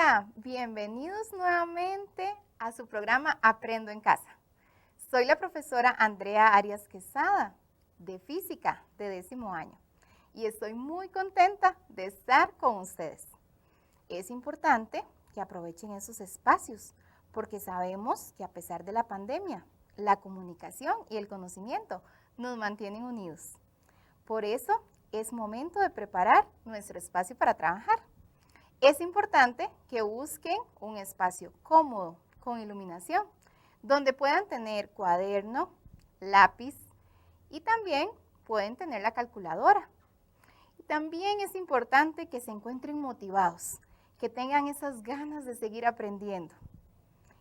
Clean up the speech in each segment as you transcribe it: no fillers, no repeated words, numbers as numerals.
Hola, bienvenidos nuevamente a su programa Aprendo en Casa. Soy la profesora Andrea Arias Quesada, de Física, de 10º año, y estoy muy contenta de estar con ustedes. Es importante que aprovechen esos espacios, porque sabemos que a pesar de la pandemia, la comunicación y el conocimiento nos mantienen unidos. Por eso es momento de preparar nuestro espacio para trabajar. Es importante que busquen un espacio cómodo, con iluminación, donde puedan tener cuaderno, lápiz y también pueden tener la calculadora. Y también es importante que se encuentren motivados, que tengan esas ganas de seguir aprendiendo.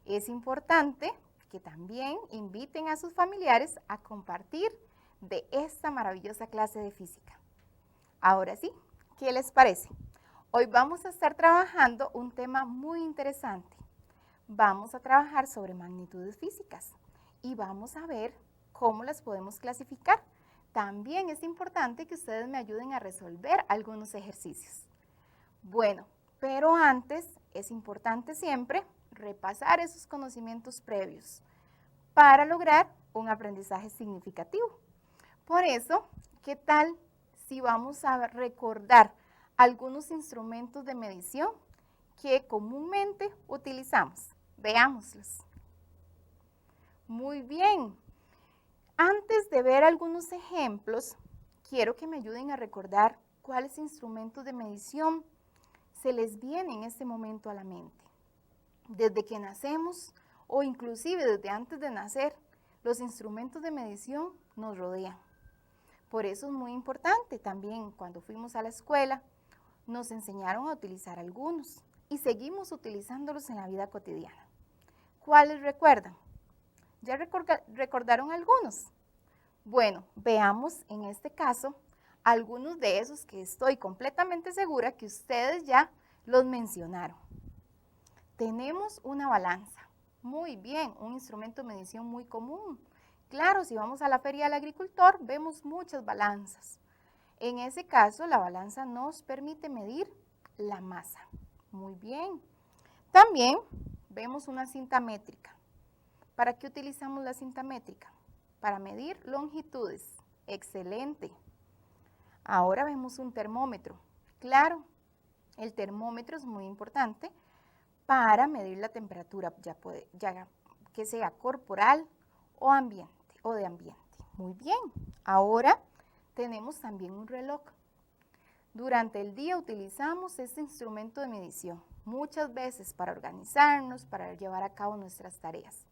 Es importante que también inviten a sus familiares a compartir de esta maravillosa clase de física. Ahora sí, ¿qué les parece? Hoy vamos a estar trabajando un tema muy interesante. Vamos a trabajar sobre magnitudes físicas y vamos a ver cómo las podemos clasificar. También es importante que ustedes me ayuden a resolver algunos ejercicios. Bueno, pero antes es importante siempre repasar esos conocimientos previos para lograr un aprendizaje significativo. Por eso, ¿qué tal si vamos a recordar algunos instrumentos de medición que comúnmente utilizamos? Veámoslos. Muy bien. Antes de ver algunos ejemplos, quiero que me ayuden a recordar cuáles instrumentos de medición se les viene en este momento a la mente. Desde que nacemos o inclusive desde antes de nacer, los instrumentos de medición nos rodean. Por eso es muy importante también cuando fuimos a la escuela, nos enseñaron a utilizar algunos y seguimos utilizándolos en la vida cotidiana. ¿Cuáles recuerdan? ¿Ya recordaron algunos? Bueno, veamos en este caso algunos de esos que estoy completamente segura que ustedes ya los mencionaron. Tenemos una balanza. Muy bien, un instrumento de medición muy común. Claro, si vamos a la feria del agricultor, vemos muchas balanzas. En ese caso, la balanza nos permite medir la masa. Muy bien. También vemos una cinta métrica. ¿Para qué utilizamos la cinta métrica? Para medir longitudes. Excelente. Ahora vemos un termómetro. Claro, el termómetro es muy importante para medir la temperatura, ya que sea corporal o ambiente o de ambiente. Muy bien. Ahora tenemos también un reloj. Durante el día utilizamos este instrumento de medición, muchas veces para organizarnos, para llevar a cabo nuestras tareas.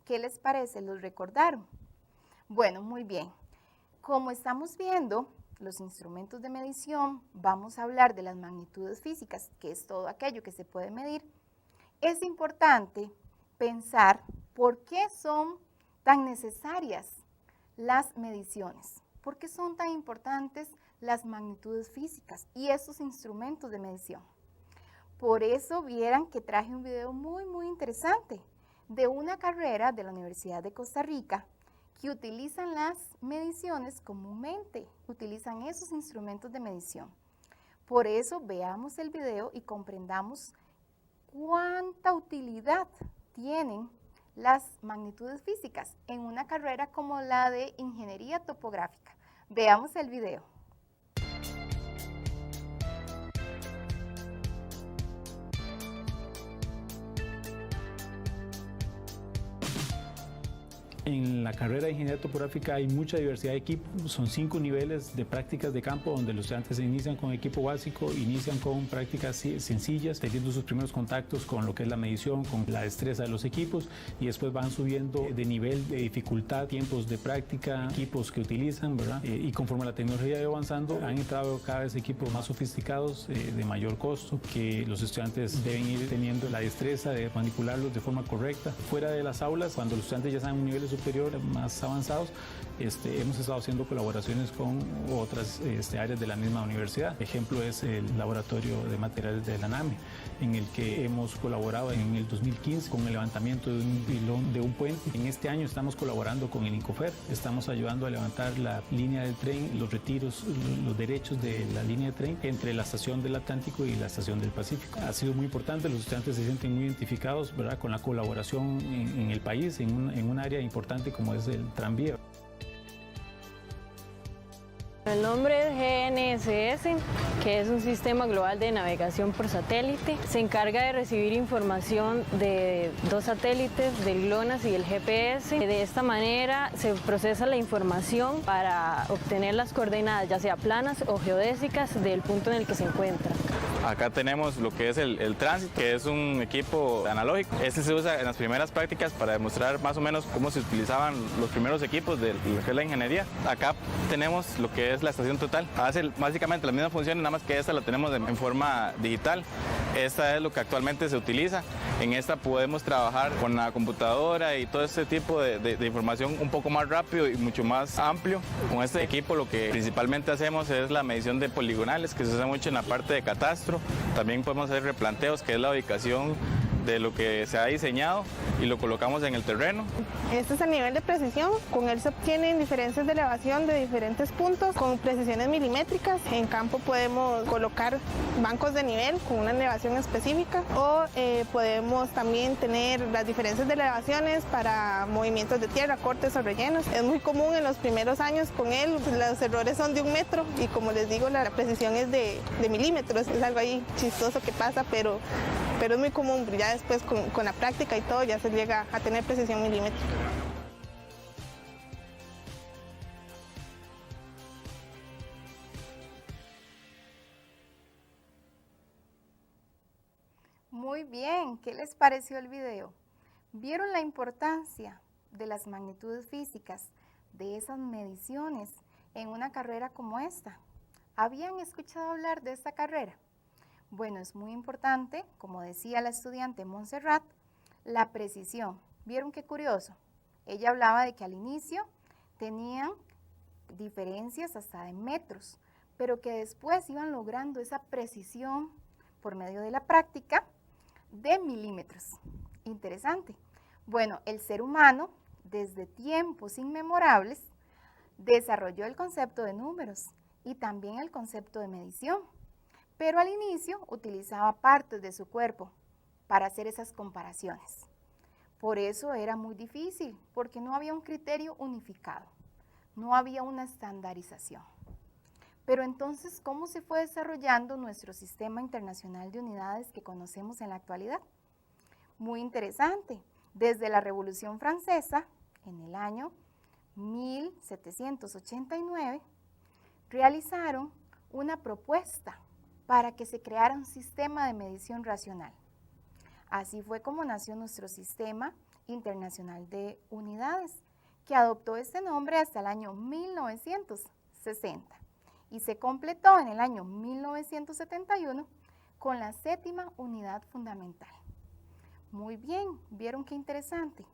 ¿Qué les parece? ¿Los recordaron? Bueno, muy bien. Como estamos viendo los instrumentos de medición, vamos a hablar de las magnitudes físicas, que es todo aquello que se puede medir. Es importante pensar por qué son tan necesarias las mediciones. ¿Por qué son tan importantes las magnitudes físicas y estos instrumentos de medición? Por eso vieran que traje un video muy interesante de una carrera de la Universidad de Costa Rica que utilizan las mediciones comúnmente, utilizan esos instrumentos de medición. Por eso veamos el video y comprendamos cuánta utilidad tienen las magnitudes físicas en una carrera como la de Ingeniería Topográfica. Veamos el video. En la carrera de Ingeniería Topográfica hay mucha diversidad de equipos, son 5 niveles de prácticas de campo donde los estudiantes inician con equipo básico, inician con prácticas sencillas, teniendo sus primeros contactos con lo que es la medición, con la destreza de los equipos y después van subiendo de nivel de dificultad, tiempos de práctica, equipos que utilizan, ¿verdad? Y conforme la tecnología va avanzando, han entrado cada vez equipos más sofisticados, de mayor costo, que los estudiantes deben ir teniendo la destreza de manipularlos de forma correcta. Fuera de las aulas, cuando los estudiantes ya están en un nivel superior, más avanzados, hemos estado haciendo colaboraciones con otras áreas de la misma universidad. Ejemplo es el Laboratorio de Materiales de la NAME, en el que hemos colaborado en el 2015 con el levantamiento de un pilón de un puente. En este año estamos colaborando con el INCOFER, estamos ayudando a levantar la línea del tren, los retiros, los derechos de la línea de tren entre la estación del Atlántico y la estación del Pacífico. Ha sido muy importante, los estudiantes se sienten muy identificados, ¿verdad?, con la colaboración en el país, en un área importante como es el tranvía. El nombre es GNSS, que es un sistema global de navegación por satélite. Se encarga de recibir información de 2 satélites, del GLONASS y el GPS. De esta manera se procesa la información para obtener las coordenadas, ya sea planas o geodésicas, del punto en el que se encuentra. Acá tenemos lo que es el Transit, que es un equipo analógico. Este se usa en las primeras prácticas para demostrar más o menos cómo se utilizaban los primeros equipos de lo que es la ingeniería. Acá tenemos lo que es la estación total. Hace básicamente las mismas funciones, nada más que esta la tenemos en forma digital. Esta es lo que actualmente se utiliza. En esta podemos trabajar con la computadora y todo este tipo de información un poco más rápido y mucho más amplio. Con este equipo lo que principalmente hacemos es la medición de poligonales, que se usa mucho en la parte de catastro. También podemos hacer replanteos, que es la ubicación de lo que se ha diseñado, y lo colocamos en el terreno. Este es el nivel de precisión. Con él se obtienen diferencias de elevación de diferentes puntos con precisiones milimétricas. En campo podemos colocar bancos de nivel con una elevación específica, o podemos también tener las diferencias de elevaciones para movimientos de tierra, cortes o rellenos. Es muy común en los primeros años con él, los errores son de 1 metro y, como les digo, la precisión es de milímetros. Es algo ahí chistoso que pasa, pero es muy común. Ya después con la práctica y todo ya se llega a tener precisión milimétrica. Muy bien, ¿qué les pareció el video? ¿Vieron la importancia de las magnitudes físicas, de esas mediciones en una carrera como esta? ¿Habían escuchado hablar de esta carrera? Bueno, es muy importante, como decía la estudiante Montserrat, la precisión. ¿Vieron qué curioso? Ella hablaba de que al inicio tenían diferencias hasta de metros, pero que después iban logrando esa precisión por medio de la práctica de milímetros. Interesante. Bueno, el ser humano, desde tiempos inmemorables, desarrolló el concepto de números y también el concepto de medición. Pero al inicio utilizaba partes de su cuerpo para hacer esas comparaciones. Por eso era muy difícil, porque no había un criterio unificado, no había una estandarización. Pero entonces, ¿cómo se fue desarrollando nuestro sistema internacional de unidades que conocemos en la actualidad? Muy interesante. Desde la Revolución Francesa, en el año 1789, realizaron una propuesta para que se creara un sistema de medición racional. Así fue como nació nuestro Sistema Internacional de Unidades, que adoptó este nombre hasta el año 1960 y se completó en el año 1971 con la 7ª unidad fundamental. Muy bien, ¿vieron qué interesante?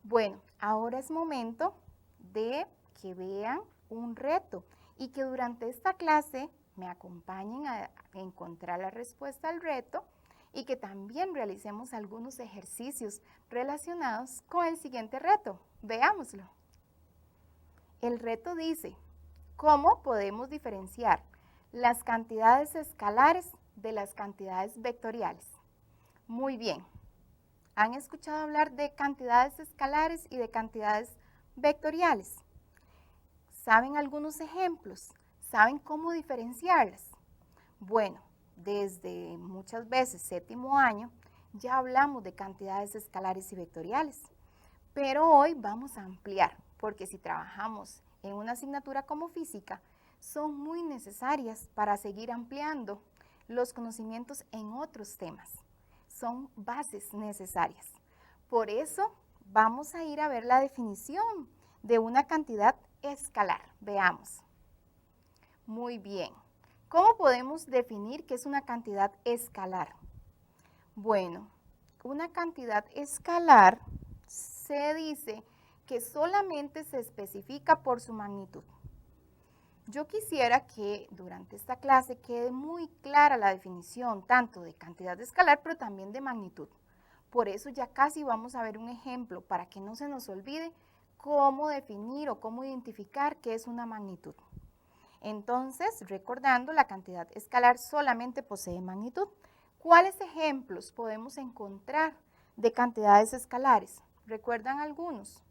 Bueno, ahora es momento de que vean un reto y que durante esta clase me acompañen a encontrar la respuesta al reto y que también realicemos algunos ejercicios relacionados con el siguiente reto. Veámoslo. El reto dice, ¿cómo podemos diferenciar las cantidades escalares de las cantidades vectoriales? Muy bien. ¿Han escuchado hablar de cantidades escalares y de cantidades vectoriales? ¿Saben algunos ejemplos? ¿Saben cómo diferenciarlas? Bueno, desde muchas veces 7º año ya hablamos de cantidades escalares y vectoriales, pero hoy vamos a ampliar, porque si trabajamos en una asignatura como física, son muy necesarias para seguir ampliando los conocimientos en otros temas. Son bases necesarias. Por eso vamos a ir a ver la definición de una cantidad escalar. Veamos. Muy bien. ¿Cómo podemos definir qué es una cantidad escalar? Bueno, una cantidad escalar se dice que solamente se especifica por su magnitud. Yo quisiera que durante esta clase quede muy clara la definición tanto de cantidad escalar, pero también de magnitud. Por eso ya casi vamos a ver un ejemplo para que no se nos olvide cómo definir o cómo identificar qué es una magnitud. Entonces, recordando, la cantidad escalar solamente posee magnitud. ¿Cuáles ejemplos podemos encontrar de cantidades escalares? ¿Recuerdan algunos?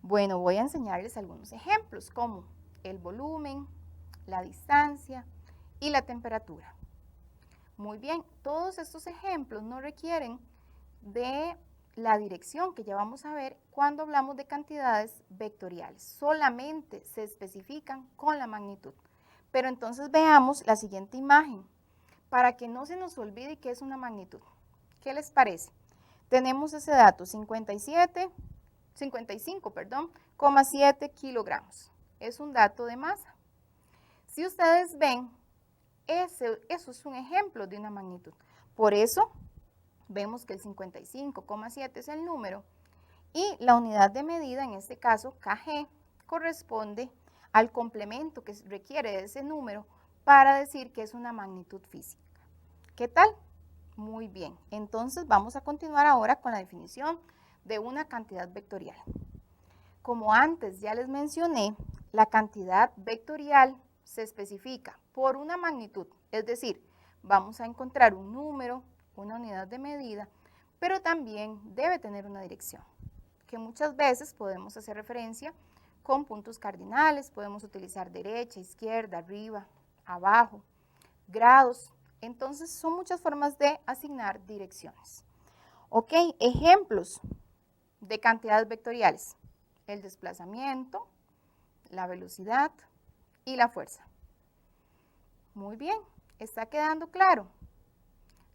Bueno, voy a enseñarles algunos ejemplos como el volumen, la distancia y la temperatura. Muy bien, todos estos ejemplos no requieren de la dirección que ya vamos a ver cuando hablamos de cantidades vectoriales. Solamente se especifican con la magnitud. Pero entonces veamos la siguiente imagen para que no se nos olvide qué es una magnitud. ¿Qué les parece? Tenemos ese dato, 55,7 kilogramos. Es un dato de masa. Si ustedes ven, eso es un ejemplo de una magnitud. Por eso vemos que el 55,7 es el número y la unidad de medida, en este caso kg, corresponde al complemento que requiere de ese número para decir que es una magnitud física. ¿Qué tal? Muy bien. Entonces vamos a continuar ahora con la definición de una cantidad vectorial. Como antes ya les mencioné, la cantidad vectorial se especifica por una magnitud, es decir, vamos a encontrar un número, una unidad de medida, pero también debe tener una dirección, que muchas veces podemos hacer referencia con puntos cardinales, podemos utilizar derecha, izquierda, arriba, abajo, grados. Entonces son muchas formas de asignar direcciones. Ok, ejemplos de cantidades vectoriales: el desplazamiento, la velocidad y la fuerza. Muy bien, ¿está quedando claro?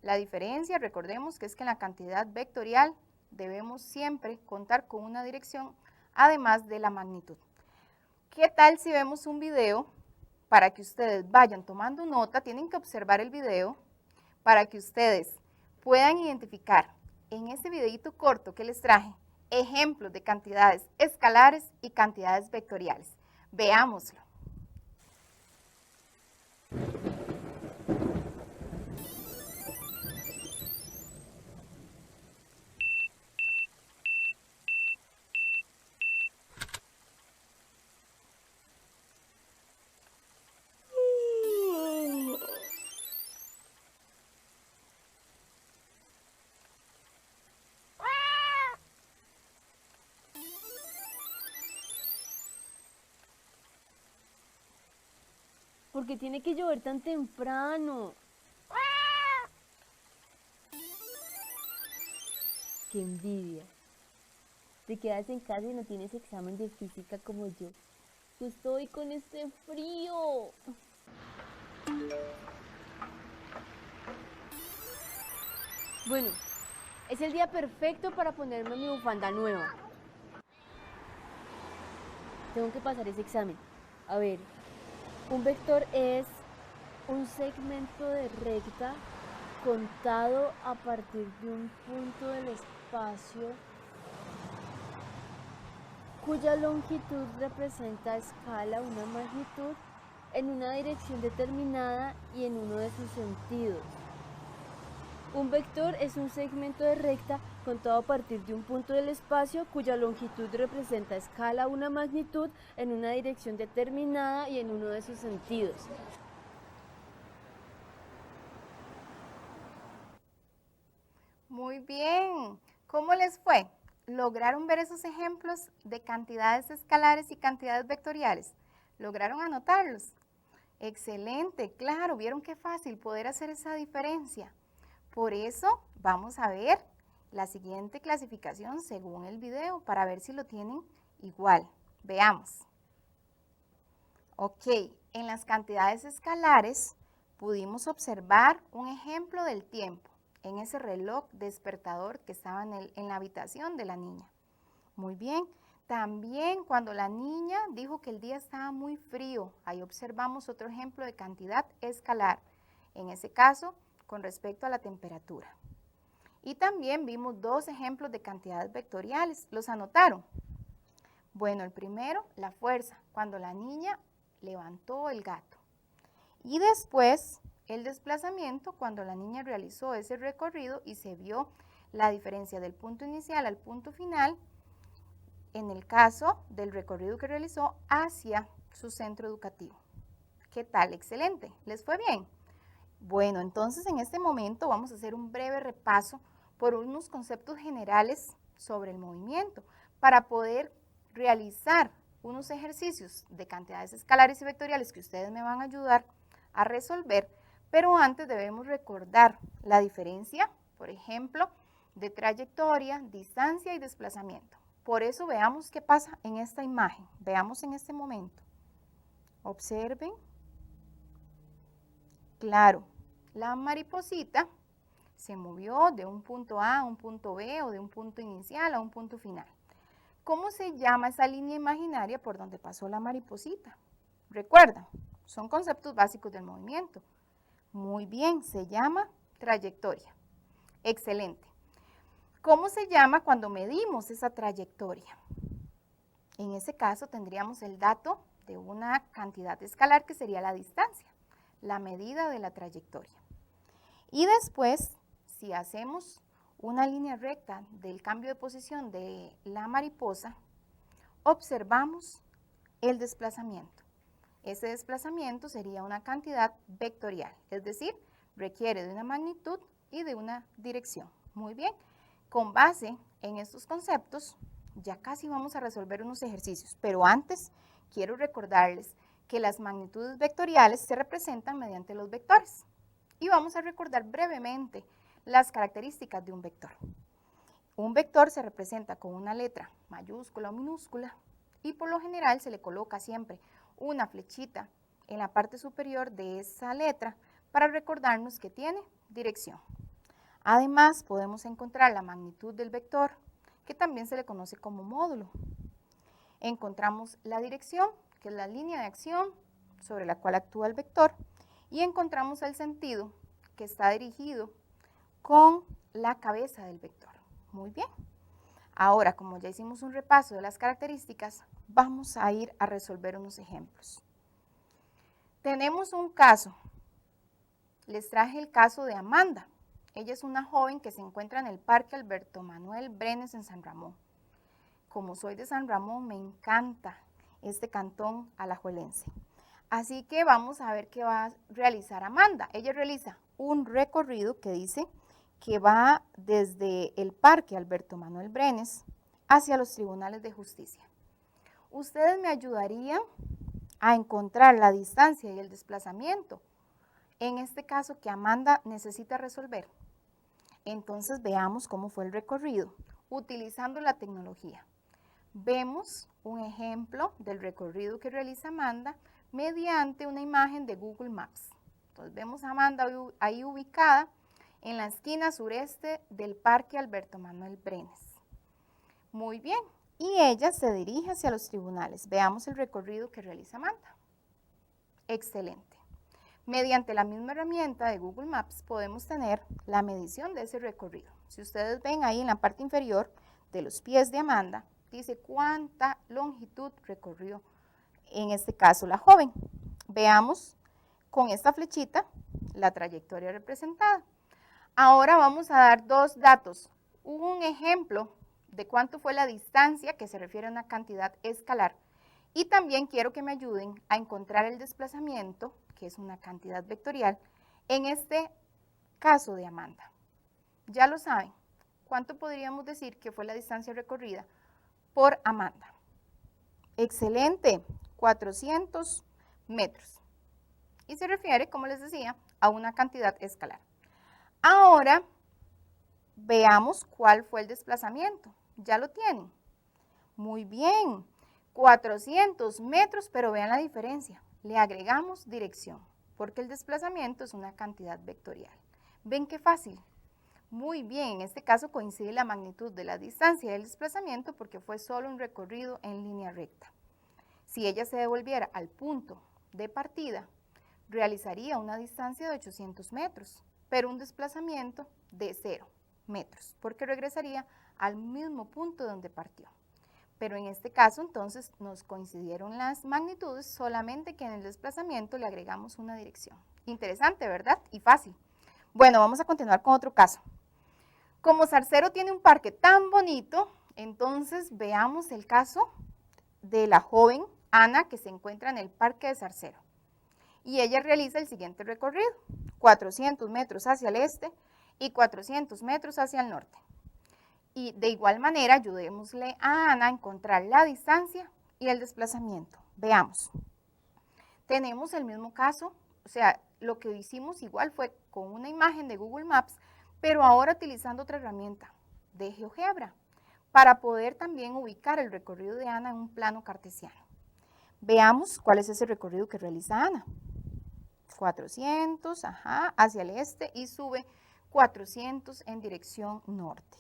La diferencia, recordemos que es que en la cantidad vectorial debemos siempre contar con una dirección, además de la magnitud. ¿Qué tal si vemos un video? Para que ustedes vayan tomando nota, tienen que observar el video para que ustedes puedan identificar en ese videito corto que les traje ejemplos de cantidades escalares y cantidades vectoriales. Veámoslo. ¿Por qué tiene que llover tan temprano? ¡Qué envidia! Te quedas en casa y no tienes examen de física como yo. Yo estoy con este frío. Bueno, es el día perfecto para ponerme mi bufanda nueva. Tengo que pasar ese examen. A ver, un vector es un segmento de recta contado a partir de un punto del espacio cuya longitud representa a escala una magnitud en una dirección determinada y en uno de sus sentidos. Un vector es un segmento de recta contado a partir de un punto del espacio cuya longitud representa a escala una magnitud en una dirección determinada y en uno de sus sentidos. Muy bien. ¿Cómo les fue? ¿Lograron ver esos ejemplos de cantidades escalares y cantidades vectoriales? ¿Lograron anotarlos? Excelente, claro, vieron qué fácil poder hacer esa diferencia. Por eso vamos a ver la siguiente clasificación según el video para ver si lo tienen igual. Veamos. Ok, en las cantidades escalares pudimos observar un ejemplo del tiempo en ese reloj despertador que estaba en la habitación de la niña. Muy bien, también cuando la niña dijo que el día estaba muy frío, ahí observamos otro ejemplo de cantidad escalar, en ese caso con respecto a la temperatura. Y también vimos dos ejemplos de cantidades vectoriales, ¿los anotaron? Bueno, el primero, la fuerza, cuando la niña levantó el gato. Y después, el desplazamiento, cuando la niña realizó ese recorrido y se vio la diferencia del punto inicial al punto final, en el caso del recorrido que realizó hacia su centro educativo. ¿Qué tal? Excelente. ¿Les fue bien? Bueno, entonces en este momento vamos a hacer un breve repaso por unos conceptos generales sobre el movimiento para poder realizar unos ejercicios de cantidades escalares y vectoriales que ustedes me van a ayudar a resolver, pero antes debemos recordar la diferencia, por ejemplo, de trayectoria, distancia y desplazamiento. Por eso veamos qué pasa en esta imagen, veamos en este momento. Observen. Claro, la mariposita se movió de un punto A a un punto B o de un punto inicial a un punto final. ¿Cómo se llama esa línea imaginaria por donde pasó la mariposita? Recuerdan, son conceptos básicos del movimiento. Muy bien, se llama trayectoria. Excelente. ¿Cómo se llama cuando medimos esa trayectoria? En ese caso tendríamos el dato de una cantidad escalar que sería la distancia, la medida de la trayectoria. Y después, si hacemos una línea recta del cambio de posición de la mariposa, observamos el desplazamiento. Ese desplazamiento sería una cantidad vectorial, es decir, requiere de una magnitud y de una dirección. Muy bien, con base en estos conceptos, ya casi vamos a resolver unos ejercicios, pero antes quiero recordarles que las magnitudes vectoriales se representan mediante los vectores. Y vamos a recordar brevemente las características de un vector. Un vector se representa con una letra mayúscula o minúscula y por lo general se le coloca siempre una flechita en la parte superior de esa letra para recordarnos que tiene dirección. Además, podemos encontrar la magnitud del vector, que también se le conoce como módulo. Encontramos la dirección, que es la línea de acción sobre la cual actúa el vector, y encontramos el sentido, que está dirigido con la cabeza del vector. Muy bien. Ahora, como ya hicimos un repaso de las características, vamos a ir a resolver unos ejemplos. Tenemos un caso. Les traje el caso de Amanda. Ella es una joven que se encuentra en el Parque Alberto Manuel Brenes en San Ramón. Como soy de San Ramón, me encanta este cantón alajuelense. Así que vamos a ver qué va a realizar Amanda. Ella realiza un recorrido que dice que va desde el Parque Alberto Manuel Brenes hacia los tribunales de justicia. Ustedes me ayudarían a encontrar la distancia y el desplazamiento, en este caso que Amanda necesita resolver. Entonces veamos cómo fue el recorrido, utilizando la tecnología. Vemos un ejemplo del recorrido que realiza Amanda mediante una imagen de Google Maps. Entonces vemos a Amanda ahí ubicada en la esquina sureste del Parque Alberto Manuel Brenes. Muy bien, y ella se dirige hacia los tribunales. Veamos el recorrido que realiza Amanda. Excelente. Mediante la misma herramienta de Google Maps podemos tener la medición de ese recorrido. Si ustedes ven ahí en la parte inferior de los pies de Amanda, dice cuánta longitud recorrió, en este caso la joven. Veamos con esta flechita la trayectoria representada. Ahora vamos a dar dos datos. Un ejemplo de cuánto fue la distancia, que se refiere a una cantidad escalar. Y también quiero que me ayuden a encontrar el desplazamiento, que es una cantidad vectorial, en este caso de Amanda. Ya lo saben, ¿cuánto podríamos decir que fue la distancia recorrida por Amanda? Excelente, 400 metros. Y se refiere, como les decía, a una cantidad escalar. Ahora, veamos cuál fue el desplazamiento. ¿Ya lo tienen? Muy bien, 400 metros, pero vean la diferencia. Le agregamos dirección, porque el desplazamiento es una cantidad vectorial. ¿Ven qué fácil? Muy bien, en este caso coincide la magnitud de la distancia y el desplazamiento porque fue solo un recorrido en línea recta. Si ella se devolviera al punto de partida, realizaría una distancia de 800 metros, pero un desplazamiento de 0 metros, porque regresaría al mismo punto donde partió. pero en este caso entonces nos coincidieron las magnitudes, solamente que en el desplazamiento le agregamos una dirección. Interesante, ¿verdad? Y fácil. Bueno, vamos a continuar con otro caso. Como Zarcero tiene un parque tan bonito, entonces veamos el caso de la joven Ana que se encuentra en el parque de Zarcero. Y ella realiza el siguiente recorrido, 400 metros hacia el este y 400 metros hacia el norte. Y de igual manera ayudémosle a Ana a encontrar la distancia y el desplazamiento. Veamos. Tenemos el mismo caso, o sea, lo que hicimos igual fue con una imagen de Google Maps, pero ahora utilizando otra herramienta de GeoGebra para poder también ubicar el recorrido de Ana en un plano cartesiano. Veamos cuál es ese recorrido que realiza Ana. 400, hacia el este y sube 400 en dirección norte.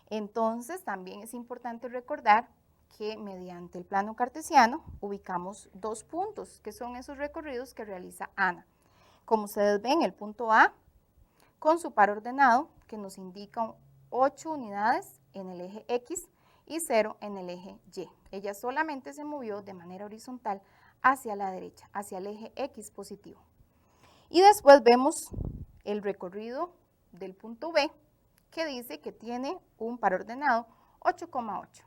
Entonces, también es importante recordar que mediante el plano cartesiano ubicamos dos puntos, que son esos recorridos que realiza Ana. Como ustedes ven, el punto A, con su par ordenado, que nos indica 8 unidades en el eje X y 0 en el eje Y. Ella solamente se movió de manera horizontal hacia la derecha, hacia el eje X positivo. Y después vemos el recorrido del punto B, que dice que tiene un par ordenado 8,8.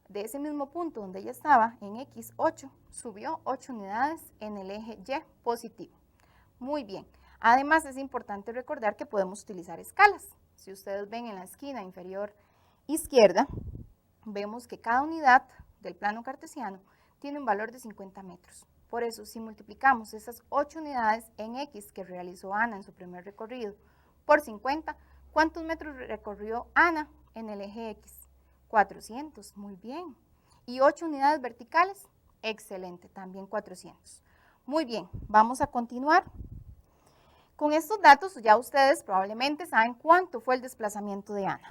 De ese mismo punto donde ella estaba, en X8, subió 8 unidades en el eje Y positivo. Muy bien. Además, es importante recordar que podemos utilizar escalas. Si ustedes ven en la esquina inferior izquierda, vemos que cada unidad del plano cartesiano tiene un valor de 50 metros. Por eso, si multiplicamos esas 8 unidades en X que realizó Ana en su primer recorrido por 50, ¿cuántos metros recorrió Ana en el eje X? 400, muy bien. ¿Y 8 unidades verticales? Excelente, también 400. Muy bien, vamos a continuar. Con estos datos ya ustedes probablemente saben cuánto fue el desplazamiento de Ana.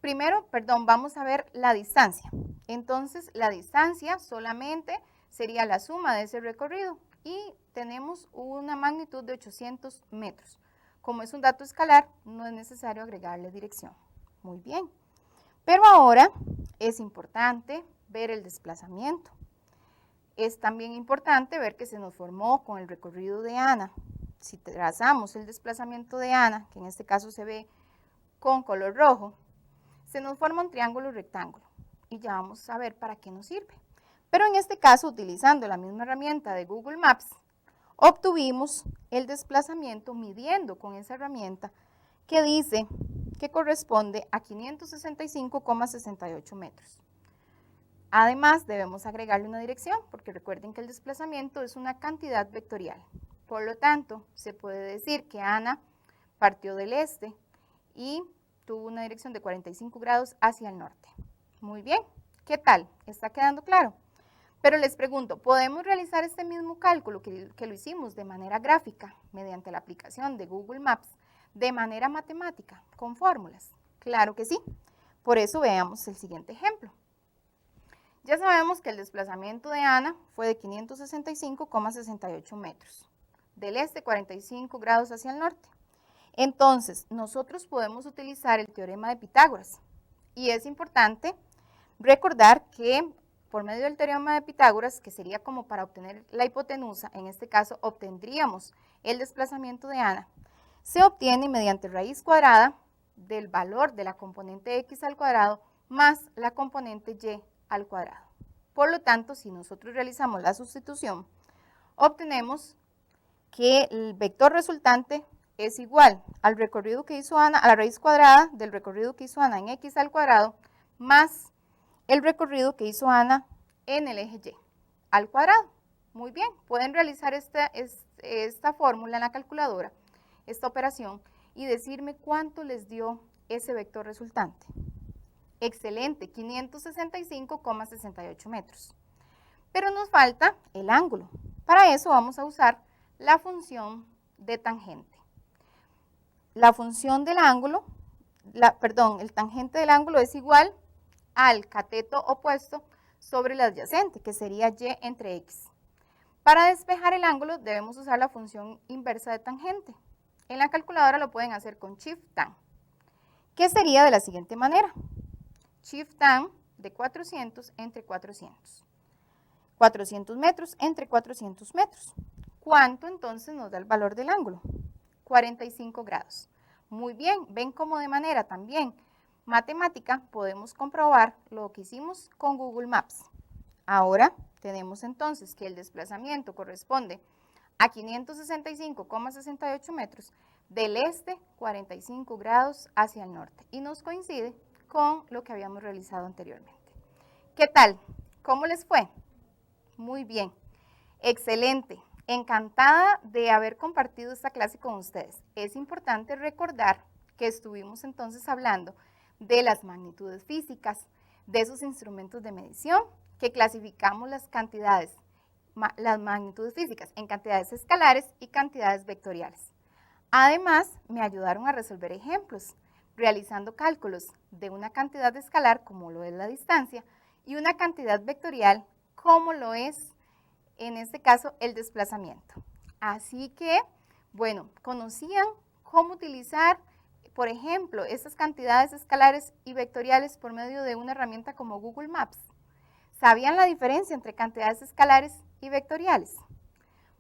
Primero, vamos a ver la distancia. Entonces, la distancia solamente sería la suma de ese recorrido y tenemos una magnitud de 800 metros. Como es un dato escalar, no es necesario agregarle dirección. Muy bien. Pero ahora es importante ver el desplazamiento. Es también importante ver que se nos formó con el recorrido de Ana. Si trazamos el desplazamiento de Ana, que en este caso se ve con color rojo, se nos forma un triángulo rectángulo. Y ya vamos a ver para qué nos sirve. Pero en este caso, utilizando la misma herramienta de Google Maps, obtuvimos el desplazamiento midiendo con esa herramienta que dice que corresponde a 565,68 metros. Además, debemos agregarle una dirección, porque recuerden que el desplazamiento es una cantidad vectorial. Por lo tanto, se puede decir que Ana partió del este y tuvo una dirección de 45 grados hacia el norte. Muy bien, ¿qué tal? ¿Está quedando claro? Pero les pregunto, ¿podemos realizar este mismo cálculo que lo hicimos de manera gráfica mediante la aplicación de Google Maps de manera matemática, con fórmulas? Claro que sí. Por eso veamos el siguiente ejemplo. Ya sabemos que el desplazamiento de Ana fue de 565,68 metros. Del este, 45 grados hacia el norte. Entonces, nosotros podemos utilizar el teorema de Pitágoras. Y es importante recordar que por medio del teorema de Pitágoras, que sería como para obtener la hipotenusa, en este caso obtendríamos el desplazamiento de Ana, se obtiene mediante raíz cuadrada del valor de la componente x al cuadrado más la componente y al cuadrado. Por lo tanto, si nosotros realizamos la sustitución, obtenemos que el vector resultante es igual al recorrido que hizo Ana, a la raíz cuadrada del recorrido que hizo Ana en x al cuadrado, más el recorrido que hizo Ana en el eje y al cuadrado. Muy bien, pueden realizar esta fórmula en la calculadora, esta operación, y decirme cuánto les dio ese vector resultante. Excelente, 565,68 metros. Pero nos falta el ángulo. Para eso vamos a usar la función de tangente. La función del ángulo, el tangente del ángulo es igual al cateto opuesto sobre el adyacente, que sería y entre x. Para despejar el ángulo debemos usar la función inversa de tangente. En la calculadora lo pueden hacer con Shift Tan, que sería de la siguiente manera. shift down de 400 entre 400. 400 metros entre 400 metros. ¿Cuánto entonces nos da el valor del ángulo? 45 grados. Muy bien, ven cómo de manera también matemática podemos comprobar lo que hicimos con Google Maps. Ahora tenemos entonces que el desplazamiento corresponde a 565,68 metros del este, 45 grados hacia el norte, y nos coincide con lo que habíamos realizado anteriormente. ¿Qué tal? ¿Cómo les fue? Muy bien, excelente, encantada de haber compartido esta clase con ustedes. Es importante recordar que estuvimos entonces hablando de las magnitudes físicas, de esos instrumentos de medición, que clasificamos las cantidades, las magnitudes físicas en cantidades escalares y cantidades vectoriales. Además, me ayudaron a resolver ejemplos, realizando cálculos de una cantidad escalar, como lo es la distancia, y una cantidad vectorial, como lo es, en este caso, el desplazamiento. Así que, bueno, conocían cómo utilizar, por ejemplo, estas cantidades escalares y vectoriales por medio de una herramienta como Google Maps. ¿Sabían la diferencia entre cantidades escalares y vectoriales?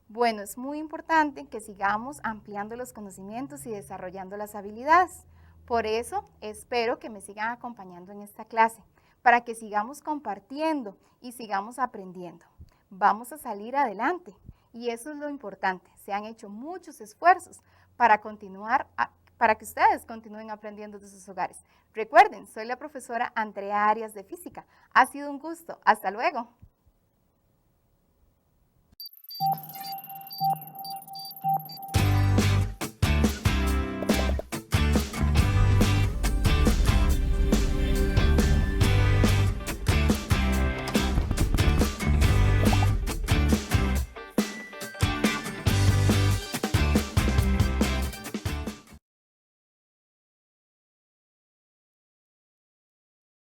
Bueno, es muy importante que sigamos ampliando los conocimientos y desarrollando las habilidades. Por eso, espero que me sigan acompañando en esta clase, para que sigamos compartiendo y sigamos aprendiendo. Vamos a salir adelante y eso es lo importante. Se han hecho muchos esfuerzos para que ustedes continúen aprendiendo de sus hogares. Recuerden, soy la profesora Andrea Arias de Física. Ha sido un gusto. Hasta luego.